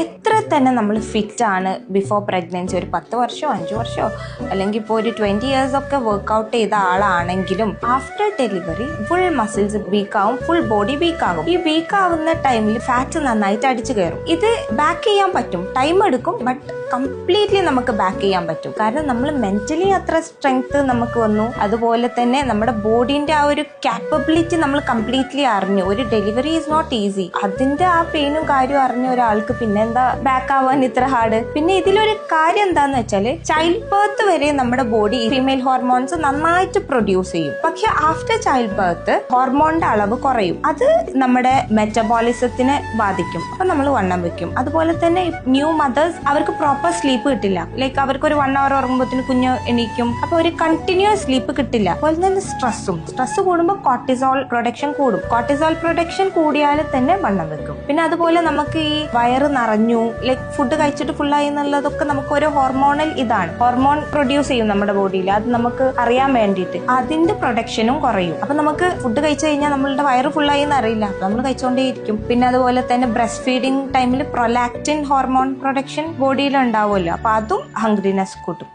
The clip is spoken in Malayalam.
എത്ര തന്നെ നമ്മൾ ഫിറ്റാണ് ബിഫോർ പ്രഗ്നൻസി, ഒരു 10 വർഷമോ 5 വർഷമോ അല്ലെങ്കിൽ ഇപ്പോൾ ഒരു 20 ഇയേഴ്സ് ഒക്കെ വർക്കൗട്ട് ചെയ്ത ആളാണെങ്കിലും ആഫ്റ്റർ ഡെലിവറി ഫുൾ മസിൽസ് വീക്കാവും, ഫുൾ ബോഡി വീക്കാകും. ഈ വീക്കാവുന്ന ടൈമിൽ ഫാറ്റ് നന്നായിട്ട് അടിച്ചു കയറും. ഇത് ബാക്ക് ചെയ്യാൻ പറ്റും, ടൈം എടുക്കും, ബട്ട് കംപ്ലീറ്റ്ലി നമുക്ക് ബാക്ക് ചെയ്യാൻ പറ്റും. കാരണം നമ്മൾ മെന്റലി അത്ര സ്ട്രെങ്ത് നമുക്ക് വന്നു, അതുപോലെ തന്നെ നമ്മുടെ ബോഡീന്റെ ആ ഒരു കാപ്പബിലിറ്റി നമ്മൾ കംപ്ലീറ്റ്ലി അറിഞ്ഞു. ഒരു ഡെലിവറി ഈസ് നോട്ട് ഈസി. അതിന്റെ ആ പെയിനും കാര്യവും അറിഞ്ഞ ഒരാൾക്ക് പിന്നെ എന്താ ബാക്ക് ആവാൻ ഇത്ര ഹാർഡ്? പിന്നെ ഇതിലൊരു കാര്യം എന്താന്ന് വെച്ചാല് ചൈൽഡ് ബർത്ത് വരെ നമ്മുടെ ബോഡി ഫീമെയിൽ ഹോർമോൺസ് നന്നായിട്ട് പ്രൊഡ്യൂസ് ചെയ്യും. പക്ഷെ ആഫ്റ്റർ ചൈൽഡ് ബർത്ത് ഹോർമോണിന്റെ അളവ് കുറയും. അത് നമ്മുടെ മെറ്റബോളിസത്തിനെ ബാധിക്കും. അപ്പൊ നമ്മൾ വണ്ണം വെക്കും. അതുപോലെ തന്നെ ന്യൂ മദേഴ്സ് അവർക്ക് പ്രോപ്പർ സ്ലീപ്പ് കിട്ടില്ല. ലൈക്ക് അവർക്ക് ഒരു 1 hour ഉറങ്ങുമ്പോഴത്തേന് കുഞ്ഞ് എണീക്കും. അപ്പൊ ഒരു കണ്ടിന്യൂസ് സ്ലീപ്പ് കിട്ടില്ല. അതുപോലെ തന്നെ സ്ട്രെസ് കൂടുമ്പോൾ കോർട്ടിസോൾ പ്രൊഡക്ഷൻ കൂടും. കോർട്ടിസോൾ പ്രൊഡക്ഷൻ കൂടിയാൽ തന്നെ വണ്ണം വെക്കും. പിന്നെ അതുപോലെ നമുക്ക് ഈ വയറ് നിറഞ്ഞു, ലൈക്ക് ഫുഡ് കഴിച്ചിട്ട് ഫുള്ളായി എന്നുള്ളതൊക്കെ നമുക്ക് ഒരു ഹോർമോണൽ ഇതാണ്. ഹോർമോൺ പ്രൊഡ്യൂസ് ചെയ്യും നമ്മുടെ ബോഡിയിൽ. അത് നമുക്ക് അറിയാൻ വേണ്ടിയിട്ട് അതിന്റെ പ്രൊഡക്ഷനും കുറയും. അപ്പൊ നമുക്ക് ഫുഡ് കഴിച്ചു കഴിഞ്ഞാൽ നമ്മളുടെ വയറ് ഫുള്ളായി എന്ന് അറിയില്ല, നമ്മൾ കഴിച്ചുകൊണ്ടേയിരിക്കും. പിന്നെ അതുപോലെ തന്നെ ബ്രസ്റ്റ് ഫീഡിങ് ടൈമിൽ പ്രൊലാക്റ്റിൻ ഹോർമോൺ പ്രൊഡക്ഷൻ ബോഡിയിൽ ഉണ്ടാവുമല്ലോ. അപ്പൊ അതും ഹംഗ്രിനെസ് കൂട്ടും.